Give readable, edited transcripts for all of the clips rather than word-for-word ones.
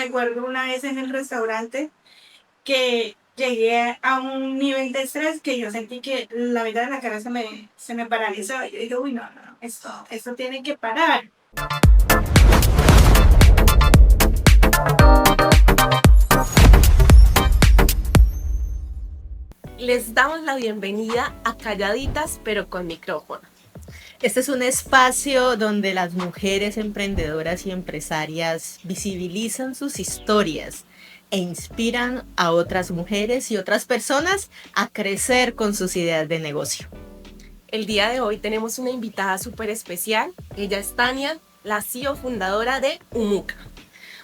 Recuerdo una vez en el restaurante que llegué a un nivel de estrés que yo sentí que la mitad de la cara se me paralizó. Yo dije, uy, no, no, no, esto tiene que parar. Les damos la bienvenida a Calladitas pero con micrófono. Este es un espacio donde las mujeres emprendedoras y empresarias visibilizan sus historias e inspiran a otras mujeres y otras personas a crecer con sus ideas de negocio. El día de hoy tenemos una invitada súper especial. Ella es Tania, la CEO fundadora de Umuca.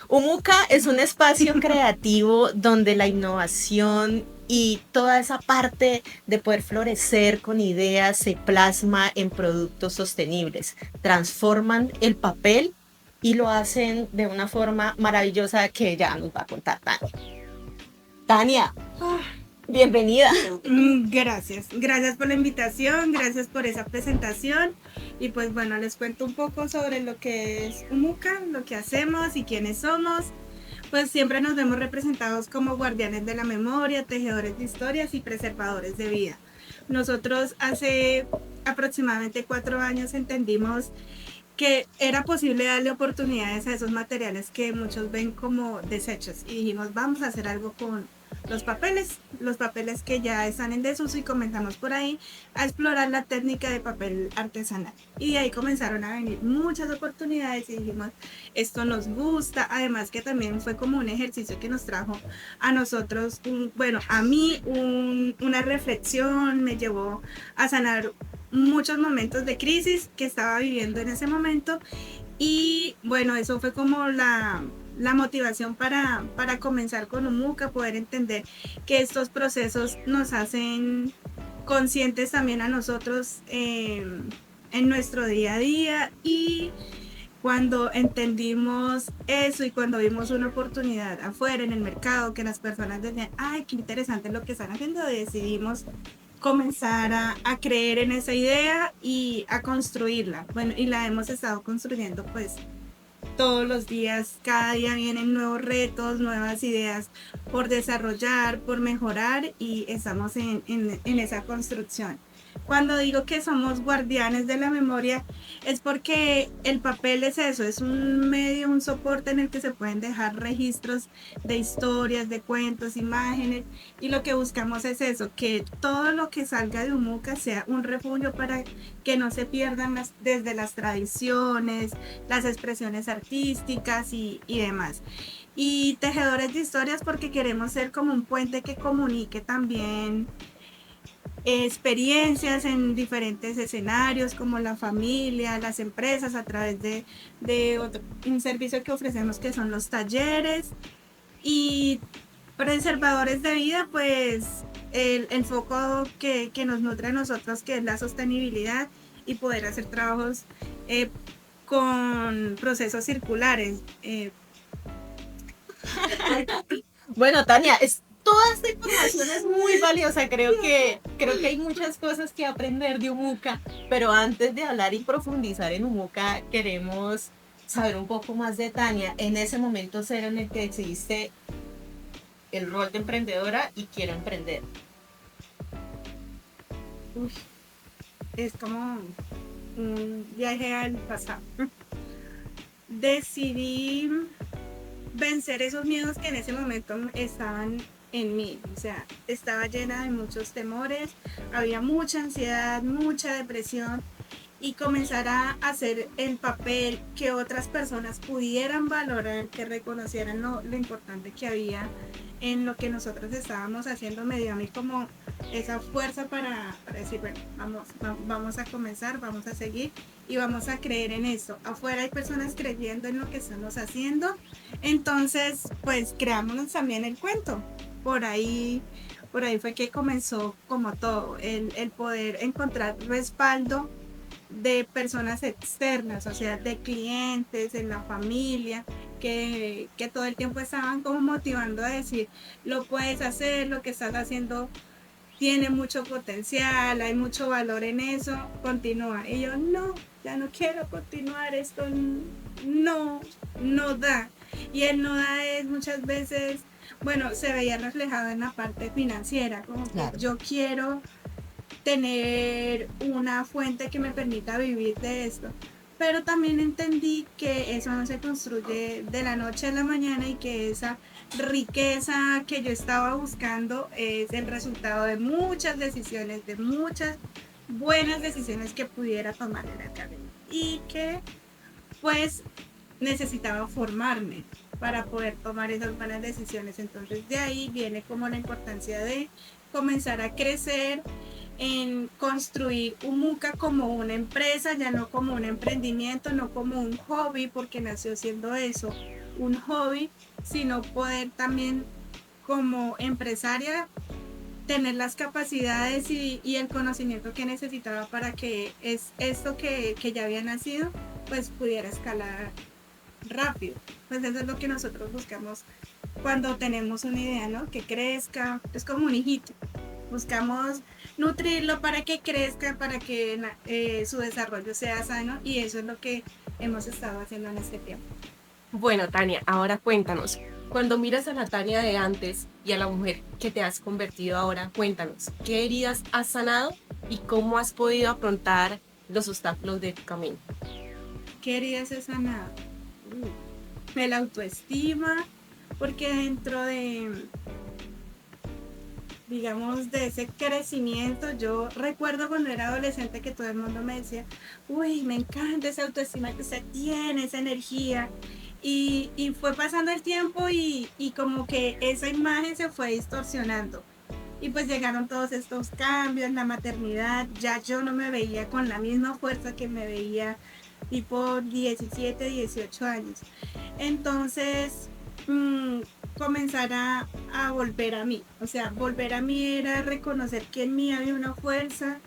Umuca es un espacio creativo donde la innovación y toda esa parte de poder florecer con ideas se plasma en productos sostenibles. Transforman el papel y lo hacen de una forma maravillosa que ya nos va a contar Tania. Tania, bienvenida. Gracias por la invitación, gracias por esa presentación. Y pues bueno, les cuento un poco sobre lo que es Umuca, lo que hacemos y quiénes somos. Pues siempre nos vemos representados como guardianes de la memoria, tejedores de historias y preservadores de vida. Nosotros hace aproximadamente 4 años entendimos que era posible darle oportunidades a esos materiales que muchos ven como desechos y dijimos, vamos a hacer algo con los papeles que ya están en desuso, y comenzamos por ahí a explorar la técnica de papel artesanal. Y de ahí comenzaron a venir muchas oportunidades y dijimos, esto nos gusta, además que también fue como un ejercicio que nos trajo a nosotros, a mí una reflexión, me llevó a sanar muchos momentos de crisis que estaba viviendo en ese momento. Y bueno, eso fue como la motivación para comenzar con Umuca, poder entender que estos procesos nos hacen conscientes también a nosotros en nuestro día a día. Y cuando entendimos eso y cuando vimos una oportunidad afuera en el mercado, que las personas decían, ay, qué interesante lo que están haciendo, decidimos comenzar a creer en esa idea y a construirla. Bueno, y la hemos estado construyendo pues todos los días, cada día vienen nuevos retos, nuevas ideas por desarrollar, por mejorar, y estamos en esa construcción. Cuando digo que somos guardianes de la memoria es porque el papel es eso, es un medio, un soporte en el que se pueden dejar registros de historias, de cuentos, imágenes, y lo que buscamos es eso, que todo lo que salga de Umuca sea un refugio para que no se pierdan desde las tradiciones, las expresiones artísticas y demás. Y tejedores de historias porque queremos ser como un puente que comunique también experiencias en diferentes escenarios, como la familia, las empresas, a través de un servicio que ofrecemos que son los talleres. Y preservadores de vida, pues el foco que nos nutre a nosotros, que es la sostenibilidad y poder hacer trabajos con procesos circulares. Bueno, Tania, toda esta información es muy valiosa. Creo que hay muchas cosas que aprender de Umuca, pero antes de hablar y profundizar en Umuca, queremos saber un poco más de Tania. En ese momento cero en el que decidiste el rol de emprendedora y quiero emprender. Uf, es como un viaje al pasado. Decidí vencer esos miedos que en ese momento estaban en mí. O sea, estaba llena de muchos temores, había mucha ansiedad, mucha depresión, y comenzar a hacer el papel que otras personas pudieran valorar, que reconocieran lo importante que había en lo que nosotros estábamos haciendo, me dio a mí como esa fuerza para decir, bueno, vamos a comenzar, vamos a seguir y vamos a creer en eso. Afuera hay personas creyendo en lo que estamos haciendo, entonces pues creámonos también el cuento. Por ahí, por ahí fue que comenzó como todo, el poder encontrar respaldo de personas externas, o sea, de clientes, en la familia, que todo el tiempo estaban como motivando a decir, lo puedes hacer, lo que estás haciendo tiene mucho potencial, hay mucho valor en eso, continúa. Y yo, no, ya no quiero continuar, esto no da. Y el no da es muchas veces, bueno, se veía reflejado en la parte financiera, como que Claro. yo quiero tener una fuente que me permita vivir de esto. Pero también entendí que eso no se construye de la noche a la mañana y que esa riqueza que yo estaba buscando es el resultado de muchas decisiones, de muchas buenas decisiones que pudiera tomar en el camino. Y que pues necesitaba formarme para poder tomar esas buenas decisiones. Entonces de ahí viene como la importancia de comenzar a crecer en construir Umuca como una empresa, ya no como un emprendimiento, no como un hobby, porque nació siendo eso, un hobby, sino poder también como empresaria tener las capacidades y el conocimiento que necesitaba para que es esto que ya había nacido, pues pudiera escalar rápido. Pues eso es lo que nosotros buscamos cuando tenemos una idea, ¿no? Que crezca, es como un hijito. Buscamos nutrirlo para que crezca, para que su desarrollo sea sano y eso es lo que hemos estado haciendo en este tiempo. Bueno, Tania, ahora cuéntanos. Cuando miras a la Tania de antes y a la mujer que te has convertido ahora, cuéntanos, ¿qué heridas has sanado y cómo has podido afrontar los obstáculos de tu camino? ¿Qué heridas he sanado? El autoestima, porque dentro de, digamos, de ese crecimiento, yo recuerdo cuando era adolescente que todo el mundo me decía, uy, me encanta esa autoestima que usted tiene, esa energía. Y fue pasando el tiempo y como que esa imagen se fue distorsionando. Y pues llegaron todos estos cambios, la maternidad, ya yo no me veía con la misma fuerza que me veía tipo 17, 18 años. Entonces, comenzar a volver a mí. O sea, volver a mí era reconocer que en mí había una fuerza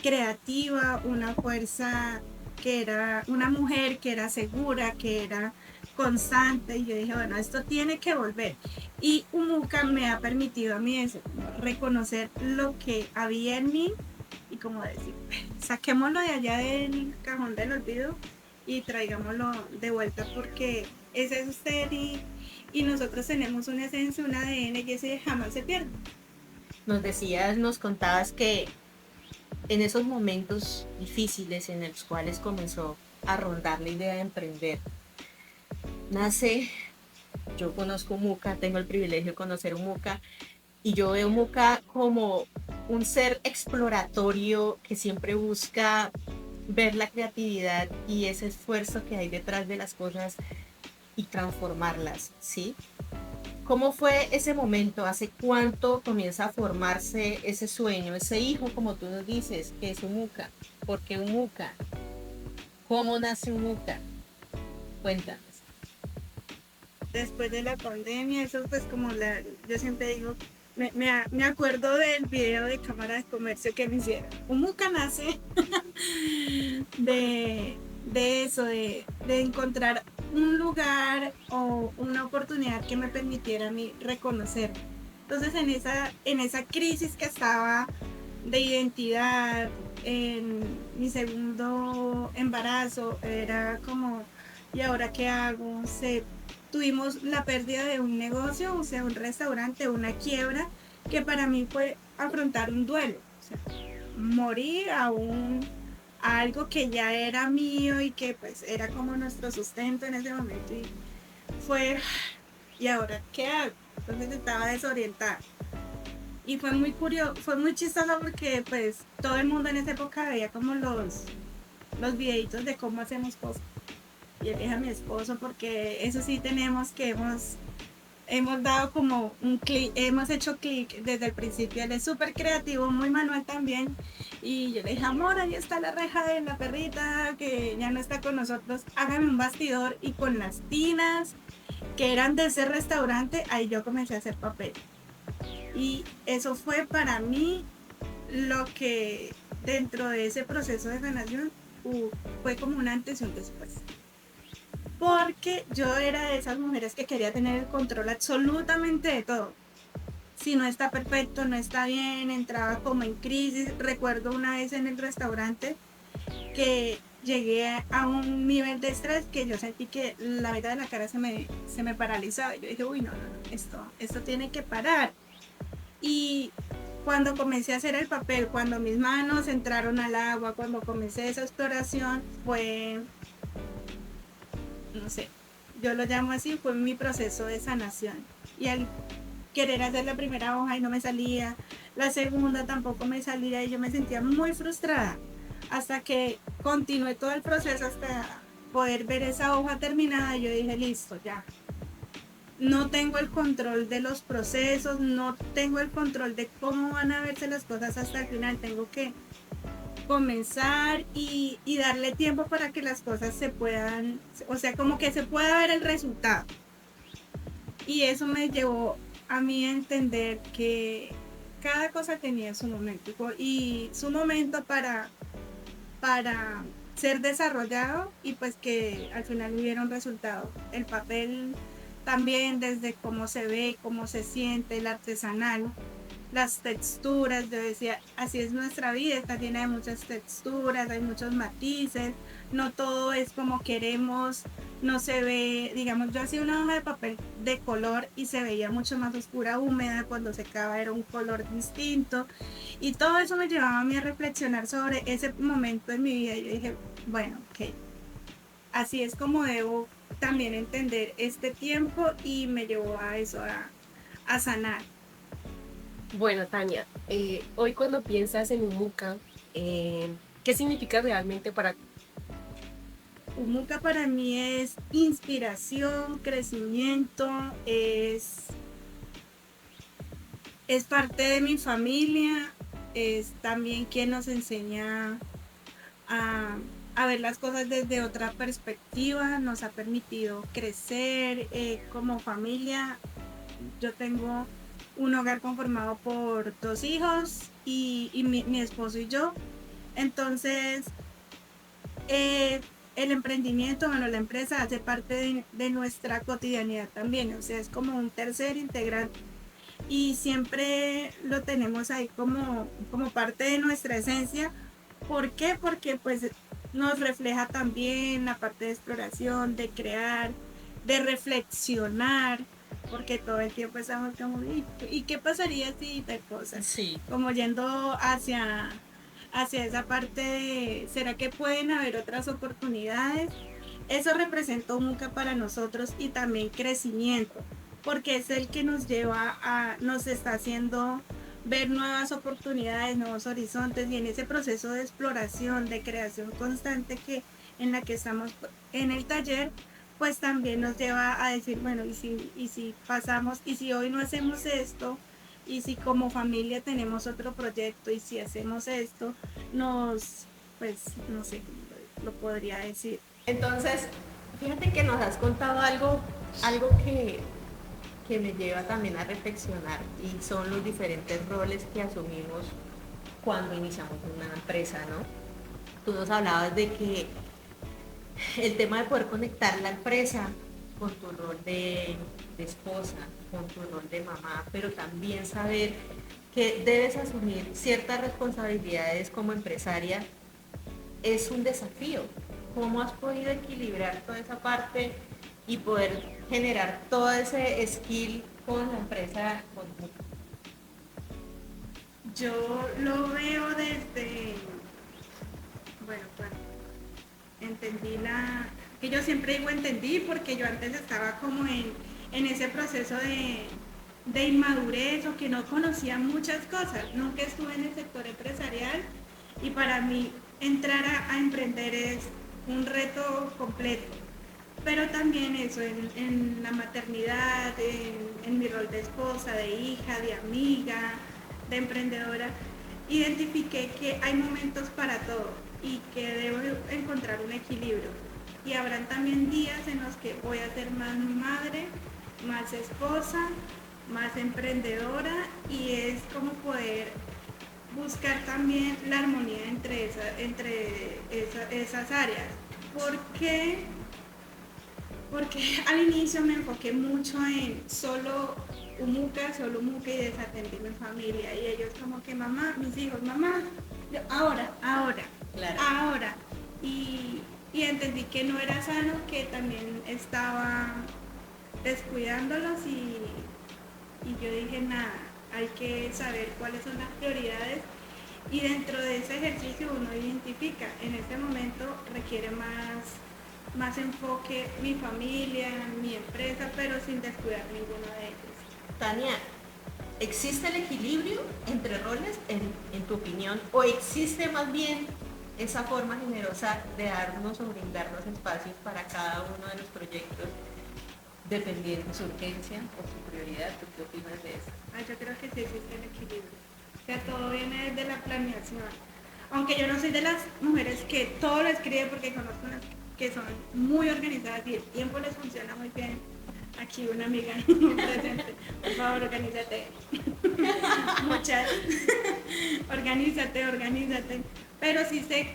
creativa, una fuerza que era una mujer que era segura, que era constante. Y yo dije, bueno, esto tiene que volver. Y Umuca me ha permitido a mí eso, reconocer lo que había en mí y como decir, saquémoslo de allá del cajón del olvido y traigámoslo de vuelta porque ese es usted y nosotros tenemos una esencia, un ADN y ese jamás se pierde. Nos decías, nos contabas que en esos momentos difíciles en los cuales comenzó a rondar la idea de emprender, nace, yo conozco Muca, tengo el privilegio de conocer Muca, y yo veo Muca como un ser exploratorio que siempre busca ver la creatividad y ese esfuerzo que hay detrás de las cosas y transformarlas, ¿sí? ¿Cómo fue ese momento? ¿Hace cuánto comienza a formarse ese sueño, ese hijo, como tú nos dices, que es Umuca? ¿Por qué Umuca? ¿Cómo nace Umuca? Cuéntanos. Después de la pandemia, eso pues como yo siempre digo, me acuerdo del video de Cámara de Comercio que me hicieron. Umuca nace de eso, de encontrar un lugar o una oportunidad que me permitiera a mí reconocer. Entonces en esa crisis que estaba de identidad, en mi segundo embarazo, era como, ¿y ahora qué hago? Tuvimos la pérdida de un negocio, o sea, un restaurante, una quiebra, que para mí fue afrontar un duelo, o sea, morir a algo que ya era mío y que pues era como nuestro sustento en ese momento y fue, ¿y ahora qué hago? Entonces estaba desorientada. Y fue muy curioso, fue muy chistoso porque pues todo el mundo en esa época veía como los videitos de cómo hacemos cosas. Y él dije a mi esposo porque eso sí tenemos que hemos dado como un clic, hemos hecho clic desde el principio. Él es súper creativo, muy manual también. Y yo le dije, amor, ahí está la reja de la perrita que ya no está con nosotros. Hágame un bastidor y con las tinas que eran de ese restaurante, ahí yo comencé a hacer papel. Y eso fue para mí lo que dentro de ese proceso de sanación fue como un antes y un después. Porque yo era de esas mujeres que quería tener el control absolutamente de todo. Si no está perfecto, no está bien, entraba como en crisis. Recuerdo una vez en el restaurante que llegué a un nivel de estrés que yo sentí que la mitad de la cara se me paralizaba. Y yo dije, uy, no, esto tiene que parar. Y cuando comencé a hacer el papel, cuando mis manos entraron al agua, cuando comencé esa exploración, fue, no sé, yo lo llamo así, fue mi proceso de sanación. Y al querer hacer la primera hoja y no me salía, la segunda tampoco me salía y yo me sentía muy frustrada hasta que continué todo el proceso hasta poder ver esa hoja terminada. Yo dije, listo, ya. No tengo el control de los procesos, no tengo el control de cómo van a verse las cosas hasta el final. Tengo que comenzar y darle tiempo para que las cosas se puedan, o sea, como que se pueda ver el resultado. Y eso me llevó a mí a entender que cada cosa tenía su momento y su momento para ser desarrollado y pues que al final hubiera un resultado. El papel también desde cómo se ve, cómo se siente, el artesanal, las texturas, yo decía, así es nuestra vida, está llena de muchas texturas, hay muchos matices, no todo es como queremos, no se ve, digamos, yo hacía una hoja de papel de color y se veía mucho más oscura, húmeda, cuando secaba era un color distinto, y todo eso me llevaba a mí a reflexionar sobre ese momento en mi vida, y yo dije, bueno, ok, así es como debo también entender este tiempo y me llevó a eso, a sanar. Bueno, Tania, hoy cuando piensas en Umuca, ¿qué significa realmente para ti? Umuca para mí es inspiración, crecimiento, es parte de mi familia, es también quien nos enseña a, a ver las cosas desde otra perspectiva, nos ha permitido crecer como familia. Yo tengo un hogar conformado por 2 hijos y mi esposo y yo. Entonces, eh, el emprendimiento, bueno, la empresa hace parte de nuestra cotidianidad también, o sea, es como un tercer integrante y siempre lo tenemos ahí como parte de nuestra esencia. ¿Por qué? Porque pues nos refleja también la parte de exploración, de crear, de reflexionar, porque todo el tiempo estamos como, ¿y qué pasaría si tal cosa? Sí. Como yendo hacia esa parte de, ¿será que pueden haber otras oportunidades? Eso representa un Muca para nosotros y también crecimiento, porque es el que nos lleva nos está haciendo ver nuevas oportunidades, nuevos horizontes y en ese proceso de exploración, de creación constante en la que estamos en el taller, pues también nos lleva a decir, bueno, y si pasamos, y si hoy no hacemos esto, y si como familia tenemos otro proyecto, y si hacemos esto, pues, no sé, lo podría decir. Entonces, fíjate que nos has contado algo que me lleva también a reflexionar y son los diferentes roles que asumimos cuando iniciamos una empresa, ¿no? Tú nos hablabas de que el tema de poder conectar la empresa con tu rol de esposa, con tu rol de mamá, pero también saber que debes asumir ciertas responsabilidades como empresaria es un desafío. ¿Cómo has podido equilibrar toda esa parte y poder generar todo ese skill con la empresa? Yo lo veo desde, bueno, entendí que yo siempre digo entendí porque yo antes estaba como en ese proceso de inmadurez o que no conocía muchas cosas, nunca estuve en el sector empresarial y para mí entrar a emprender es un reto completo, pero también eso en la maternidad, en mi rol de esposa, de hija, de amiga, de emprendedora, identifiqué que hay momentos para todo y que debo encontrar un equilibrio. Y habrán también días en los que voy a ser más madre, más esposa, más emprendedora y es como poder buscar también la armonía entre esas áreas. Porque al inicio me enfoqué mucho en solo Umuca y desatendí mi familia. Y ellos como que mamá, mis hijos, mamá, ahora, Claro. ahora. y entendí que no era sano, que también estaba descuidándolos y yo dije, nada, hay que saber cuáles son las prioridades y dentro de ese ejercicio uno identifica, en este momento requiere más enfoque mi familia, mi empresa, pero sin descuidar ninguno de ellos. Tania, ¿existe el equilibrio entre roles en tu opinión o existe más bien esa forma generosa de darnos o brindarnos espacios para cada uno de los proyectos dependiendo de su urgencia o su prioridad? ¿Tú qué opinas de eso? Yo creo que sí existe el equilibrio. O sea, todo viene desde la planeación. Aunque yo no soy de las mujeres que todo lo escribe porque conozco unas que son muy organizadas y el tiempo les funciona muy bien. Aquí una amiga presente, por favor, organízate. Muchas. organízate. Pero sí sé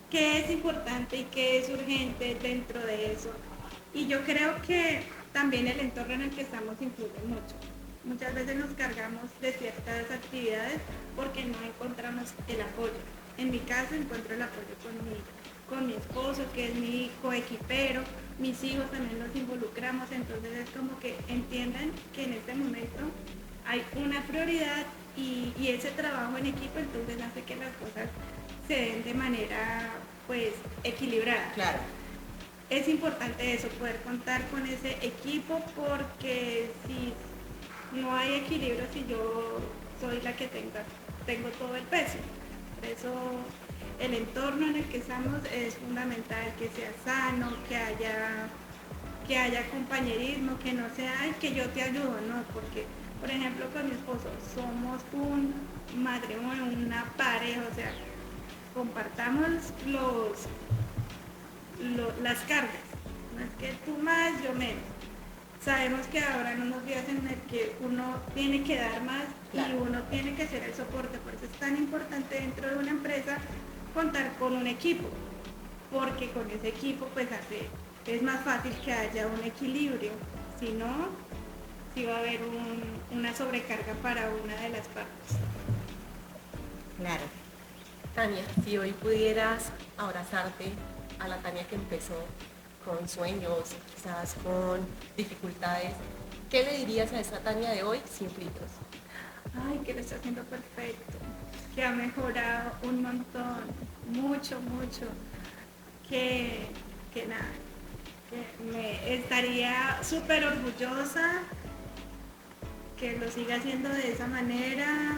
qué es importante y qué es urgente dentro de eso. Y yo creo que también el entorno en el que estamos influye mucho. Muchas veces nos cargamos de ciertas actividades porque no encontramos el apoyo. En mi caso encuentro el apoyo con mi esposo, que es mi coequipero, mis hijos también los involucramos, entonces es como que entiendan que en este momento hay una prioridad y ese trabajo en equipo entonces hace que las cosas se den de manera pues equilibrada. Claro. Es importante eso, poder contar con ese equipo porque si no hay equilibrio, si yo soy la que tengo todo el peso. Por eso el entorno en el que estamos es fundamental, que sea sano, que haya compañerismo, que no sea, ay, que yo te ayudo, no, porque, por ejemplo, con mi esposo somos un matrimonio, una pareja, o sea, compartamos las cargas, no es que tú más, yo menos. Sabemos que habrá unos días en el que uno tiene que dar más y uno tiene que ser el soporte, por eso es tan importante dentro de una empresa contar con un equipo, porque con ese equipo pues es más fácil que haya un equilibrio, si no, sí va a haber una sobrecarga para una de las partes. Claro. Tania, si hoy pudieras abrazarte a la Tania que empezó con sueños, quizás con dificultades, ¿qué le dirías a esa Tania de hoy sin filtros? Ay, que lo está haciendo perfecto, que ha mejorado un montón, mucho, que nada, que me estaría súper orgullosa, que lo siga haciendo de esa manera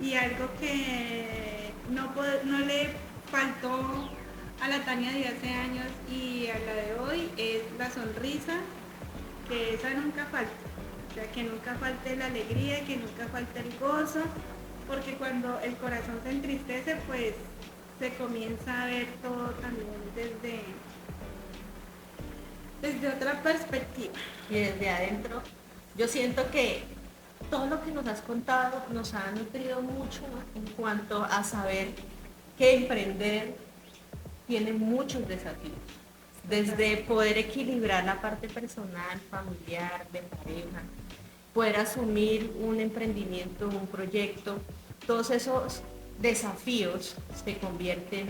y algo que no le faltó a la Tania de hace años y a la de hoy es la sonrisa, que esa nunca falta. O sea, que nunca falte la alegría, que nunca falte el gozo, porque cuando el corazón se entristece, pues se comienza a ver todo también desde otra perspectiva. Y desde adentro, yo siento que todo lo que nos has contado nos ha nutrido mucho en cuanto a saber que emprender tiene muchos desafíos. Desde poder equilibrar la parte personal, familiar, de pareja, poder asumir un emprendimiento, un proyecto, todos esos desafíos se convierten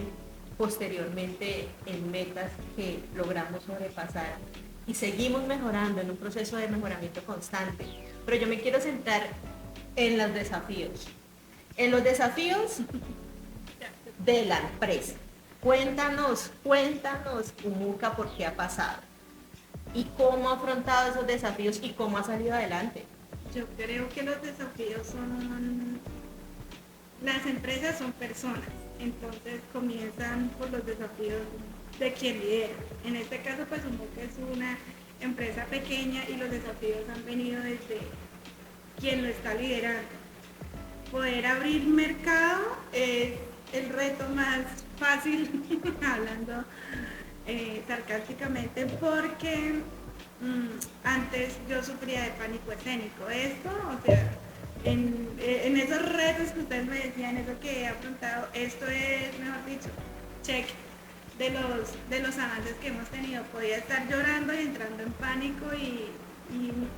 posteriormente en metas que logramos sobrepasar y seguimos mejorando en un proceso de mejoramiento constante. Pero yo me quiero centrar en los desafíos de la empresa. Cuéntanos, Umuca, por qué ha pasado y cómo ha afrontado esos desafíos y cómo ha salido adelante. Yo creo que los desafíos las empresas son personas, entonces comienzan por los desafíos de quien lidera. En este caso, pues Umuca es una empresa pequeña y los desafíos han venido desde quien lo está liderando. Poder abrir mercado es el reto más fácil, hablando sarcásticamente, porque antes yo sufría de pánico escénico. Esto, o sea, en esos retos que ustedes me decían, eso que he afrontado, esto es, mejor dicho, check de los avances que hemos tenido. Podía estar llorando y entrando en pánico y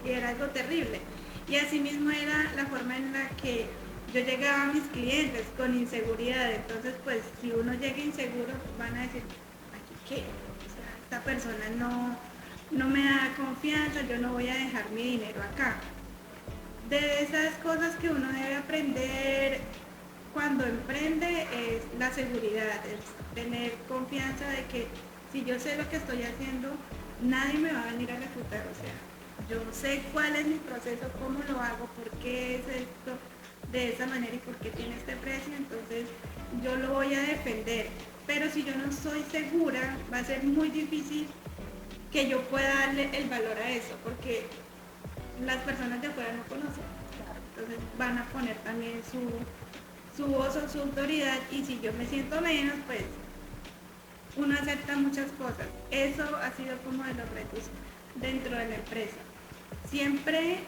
era algo terrible. Y asimismo era la forma en la que yo llegaba a mis clientes con inseguridad, entonces pues si uno llega inseguro van a decir, ¿aquí qué? O sea, esta persona no me da confianza, yo no voy a dejar mi dinero acá. De esas cosas que uno debe aprender cuando emprende es la seguridad, es tener confianza de que si yo sé lo que estoy haciendo, nadie me va a venir a refutar, o sea, yo sé cuál es mi proceso, cómo lo hago, por qué es esto de esa manera y por qué tiene este precio, entonces yo lo voy a defender. Pero si yo no soy segura, va a ser muy difícil que yo pueda darle el valor a eso, porque las personas de afuera no conocen, entonces van a poner también su voz o su autoridad y si yo me siento menos, pues uno acepta muchas cosas. Eso ha sido como de los retos dentro de la empresa. Siempre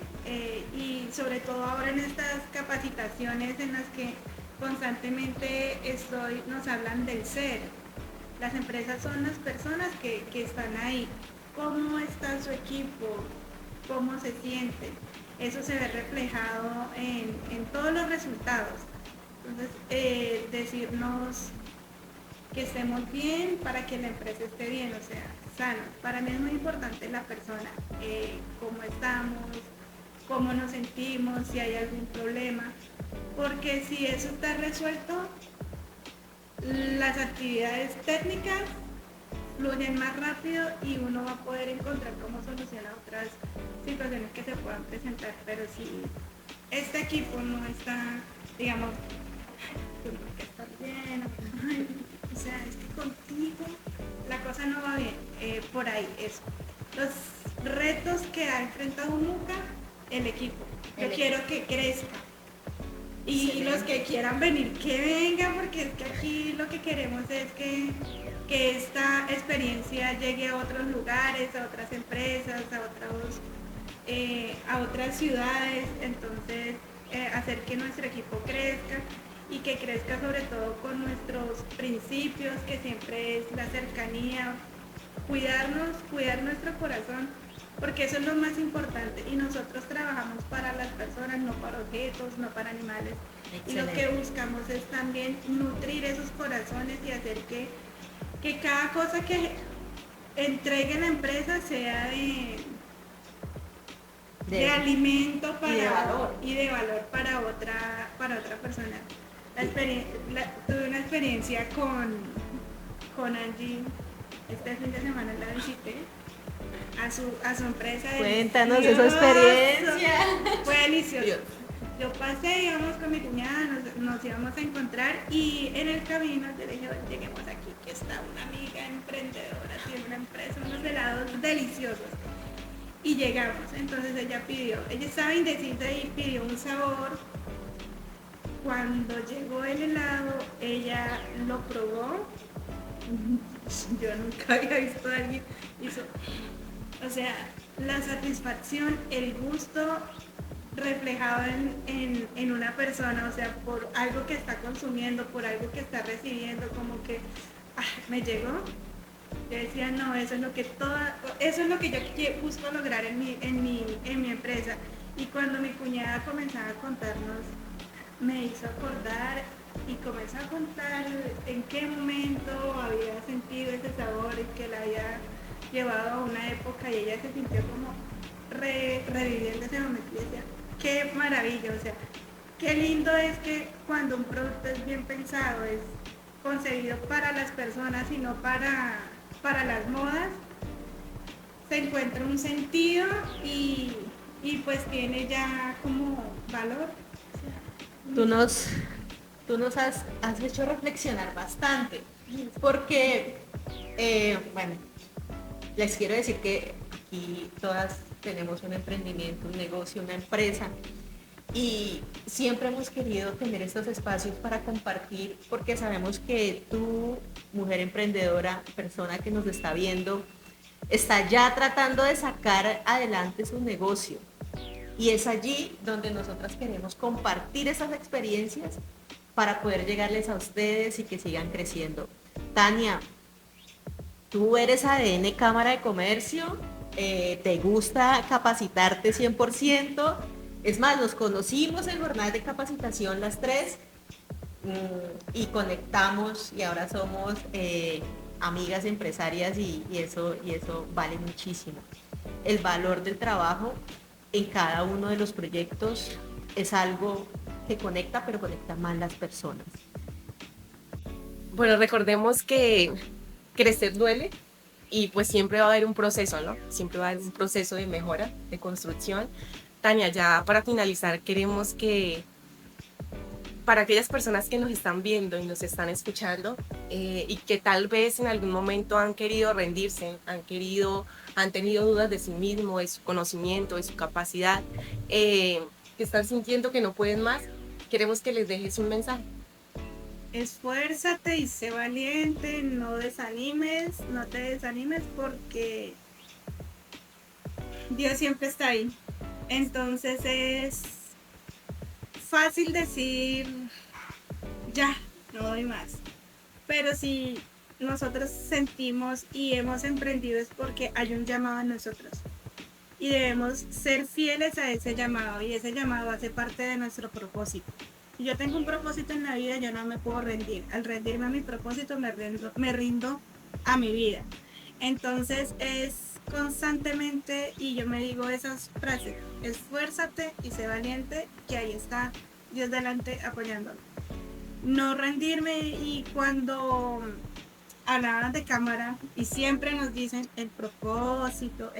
y sobre todo ahora en estas capacitaciones en las que constantemente nos hablan del ser. Las empresas son las personas que están ahí. ¿Cómo está su equipo? ¿Cómo se siente? Eso se ve reflejado en todos los resultados. Entonces, decirnos que estemos bien para que la empresa esté bien, o sea, sana. Para mí es muy importante la persona, cómo estamos, cómo nos sentimos, si hay algún problema, porque si eso está resuelto, las actividades técnicas fluyen más rápido y uno va a poder encontrar cómo solucionar otras situaciones que se puedan presentar, pero si este equipo no está, digamos, tengo que estar bien, o sea, es que contigo la cosa no va bien, por ahí eso. Los retos que ha enfrentado Muca, el equipo, yo quiero que crezca. Y excelente. Los que quieran venir, que vengan, porque es que aquí lo que queremos es que esta experiencia llegue a otros lugares, a otras empresas, a otras ciudades, entonces hacer que nuestro equipo crezca y que crezca sobre todo con nuestros principios, que siempre es la cercanía, cuidarnos, cuidar nuestro corazón, porque eso es lo más importante y nosotros trabajamos para las personas, no para objetos, no para animales. Excelente. Y lo que buscamos es también nutrir esos corazones y hacer que cada cosa que entregue la empresa sea de alimento para, y de valor para otra persona. Tuve una experiencia con Angie, este fin de semana la visité a su empresa. Cuéntanos esa experiencia. Fue delicioso. Yo pasé, íbamos con mi cuñada, nos íbamos a encontrar y en el camino yo le dije, bueno, lleguemos aquí, que está una amiga emprendedora, tiene una empresa, unos helados deliciosos. Y llegamos, entonces ella estaba indecisa y pidió un sabor. Cuando llegó el helado, ella lo probó. Yo nunca había visto a alguien hizo, o sea, la satisfacción, el gusto reflejado en una persona, o sea, por algo que está consumiendo, por algo que está recibiendo, como que me llegó. Yo decía, no, eso es lo que yo busco lograr en mi empresa. Y cuando mi cuñada comenzaba a contarnos, me hizo acordar y comenzó a contar en qué momento había sentido ese sabor y que la había llevado a una época y ella se sintió como reviviendo ese momento y decía, qué maravilla, o sea, qué lindo es que cuando un producto es bien pensado, es concebido para las personas y no para las modas, se encuentra un sentido y pues tiene ya como valor. Tú nos has hecho reflexionar bastante, porque, bueno, les quiero decir que aquí todas tenemos un emprendimiento, un negocio, una empresa, y siempre hemos querido tener estos espacios para compartir, porque sabemos que tú, mujer emprendedora, persona que nos está viendo, está ya tratando de sacar adelante su negocio. Y es allí donde nosotras queremos compartir esas experiencias para poder llegarles a ustedes y que sigan creciendo. Tania, tú eres ADN Cámara de Comercio, te gusta capacitarte 100%, Es más, nos conocimos en jornadas de capacitación las tres y conectamos y ahora somos amigas empresarias y eso vale muchísimo. El valor del trabajo en cada uno de los proyectos es algo que conecta, pero conecta más las personas. Bueno, recordemos que crecer duele y pues siempre va a haber un proceso, ¿no? Siempre va a haber un proceso de mejora, de construcción. Tania, ya para finalizar, queremos que para aquellas personas que nos están viendo y nos están escuchando y que tal vez en algún momento han querido rendirse, han tenido dudas de sí mismo, de su conocimiento, de su capacidad, que están sintiendo que no pueden más, queremos que les dejes un mensaje. Esfuérzate y sé valiente, no te desanimes porque Dios siempre está ahí. Entonces es fácil decir, ya, no doy más. Pero si nosotros sentimos y hemos emprendido es porque hay un llamado en nosotros. Y debemos ser fieles a ese llamado y ese llamado hace parte de nuestro propósito. Si yo tengo un propósito en la vida, yo no me puedo rendir. Al rendirme a mi propósito, me rindo a mi vida. Entonces es constantemente, y yo me digo esas frases, esfuérzate y sé valiente, que ahí está Dios delante apoyándome. No rendirme, y cuando hablaban de cámara y siempre nos dicen el propósito,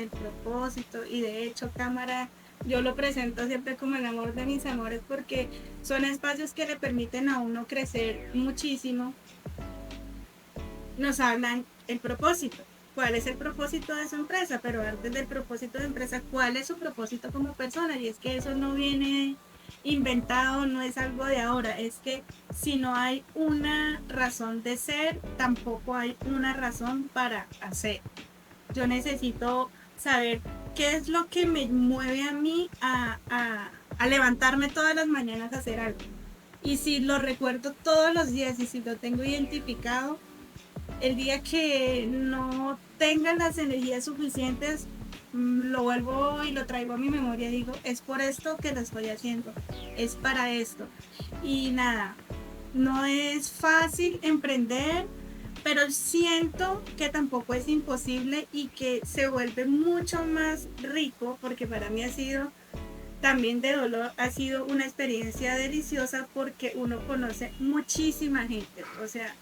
y de hecho cámara yo lo presento siempre como el amor de mis amores porque son espacios que le permiten a uno crecer muchísimo. Nos hablan el propósito. ¿Cuál es el propósito de su empresa? Pero antes del propósito de empresa, ¿cuál es su propósito como persona? Y es que eso no viene inventado, no es algo de ahora. Es que si no hay una razón de ser, tampoco hay una razón para hacer. Yo necesito saber qué es lo que me mueve a mí a levantarme todas las mañanas a hacer algo. Y si lo recuerdo todos los días y si lo tengo identificado, el día que no tenga las energías suficientes, lo vuelvo y lo traigo a mi memoria y digo, es por esto que lo estoy haciendo, es para esto. Y nada, no es fácil emprender, pero siento que tampoco es imposible y que se vuelve mucho más rico, porque para mí ha sido también de dolor, ha sido una experiencia deliciosa porque uno conoce muchísima gente. O sea,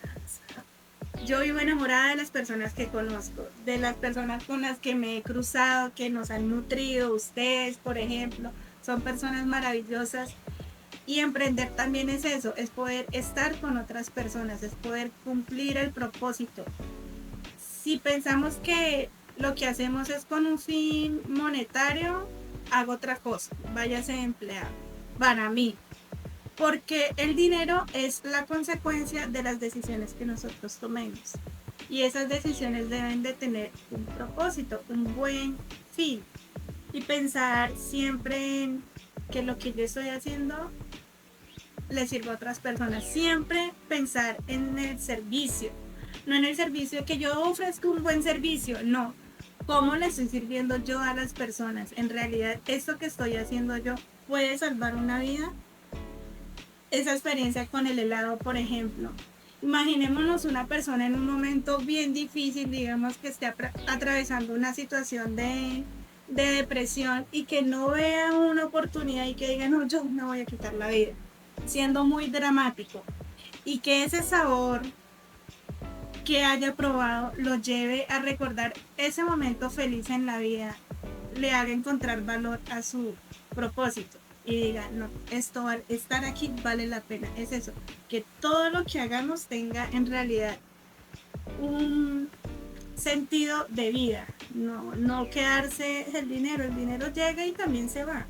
yo vivo enamorada de las personas que conozco, de las personas con las que me he cruzado, que nos han nutrido. Ustedes, por ejemplo, son personas maravillosas. Y emprender también es eso, es poder estar con otras personas, es poder cumplir el propósito. Si pensamos que lo que hacemos es con un fin monetario, hago otra cosa, váyase empleado. Para mí, porque el dinero es la consecuencia de las decisiones que nosotros tomemos. Y esas decisiones deben de tener un propósito, un buen fin. Y pensar siempre en que lo que yo estoy haciendo le sirva a otras personas. Siempre pensar en el servicio. No en el servicio que yo ofrezco un buen servicio, no. ¿Cómo le estoy sirviendo yo a las personas? En realidad, esto que estoy haciendo yo puede salvar una vida. Esa experiencia con el helado, por ejemplo. Imaginémonos una persona en un momento bien difícil, digamos que esté atravesando una situación de depresión y que no vea una oportunidad y que diga, no, yo me voy a quitar la vida, siendo muy dramático. Y que ese sabor que haya probado lo lleve a recordar ese momento feliz en la vida, le haga encontrar valor a su propósito y diga, no, estar aquí vale la pena. Es eso, que todo lo que hagamos tenga en realidad un sentido de vida, no quedarse el dinero llega y también se va,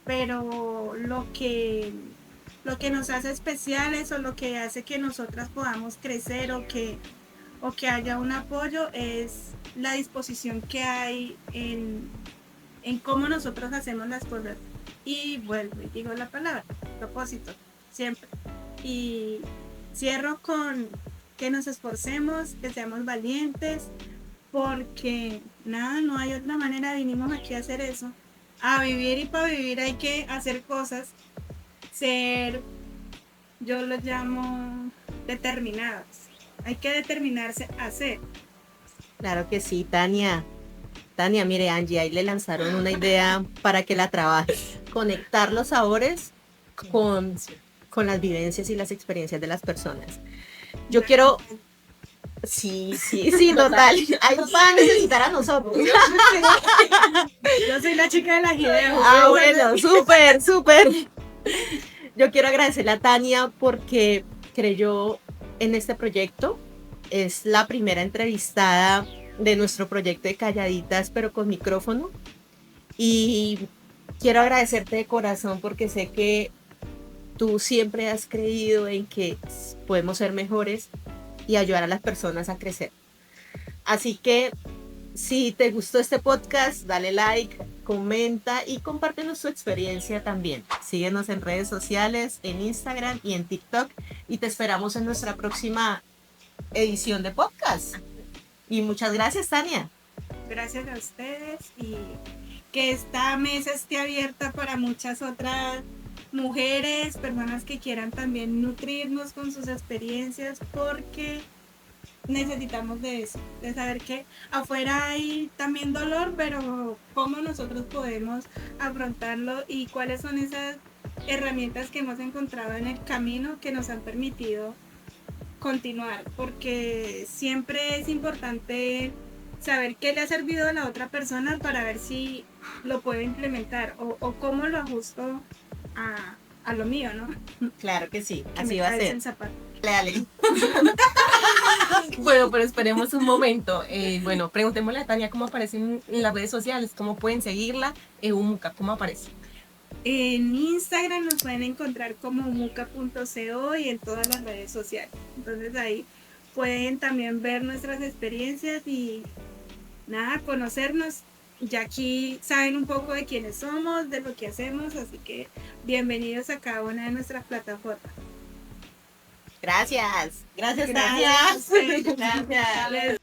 pero lo que nos hace especiales o lo que hace que nosotras podamos crecer o que haya un apoyo es la disposición que hay en cómo nosotros hacemos las cosas. Y vuelvo y digo la palabra, propósito, siempre. Y cierro con que nos esforcemos, que seamos valientes, porque nada, no hay otra manera, vinimos aquí a hacer eso. a vivir y para vivir hay que hacer cosas, ser, yo lo llamo determinados. Hay que determinarse a hacer. Claro que sí, Tania. Tania, mire, Angie, ahí le lanzaron una idea para que la trabaje. Conectar los sabores con, con las vivencias y las experiencias de las personas. Yo quiero... Sí, total. Ahí nos van a necesitar a nosotros. Yo soy la chica de las ideas. Ah, bueno, súper. Yo quiero agradecerle a Tania porque creyó en este proyecto. Es la primera entrevistada de nuestro proyecto de Calladitas, pero con micrófono. Y quiero agradecerte de corazón porque sé que tú siempre has creído en que podemos ser mejores y ayudar a las personas a crecer. Así que si te gustó este podcast, dale like, comenta y compártenos tu experiencia también. Síguenos en redes sociales, en Instagram y en TikTok y te esperamos en nuestra próxima edición de podcast. Y muchas gracias, Tania. Gracias a ustedes y que esta mesa esté abierta para muchas otras mujeres, personas que quieran también nutrirnos con sus experiencias, porque necesitamos de eso, de saber que afuera hay también dolor, pero cómo nosotros podemos afrontarlo y cuáles son esas herramientas que hemos encontrado en el camino que nos han permitido continuar, porque siempre es importante saber qué le ha servido a la otra persona para ver si lo puedo implementar o cómo lo ajusto a lo mío, ¿no? Claro que sí, Que así me va a calce ser. el zapato. Dale. Bueno, pero esperemos un momento. Bueno, preguntémosle a Tania cómo aparece en las redes sociales, cómo pueden seguirla. Umuca, ¿cómo aparece? En Instagram nos pueden encontrar como muca.co y en todas las redes sociales. Entonces ahí pueden también ver nuestras experiencias y nada, conocernos. Ya aquí saben un poco de quiénes somos, de lo que hacemos, así que bienvenidos a cada una de nuestras plataformas. Gracias. Gracias, Gracias. Tania. Gracias.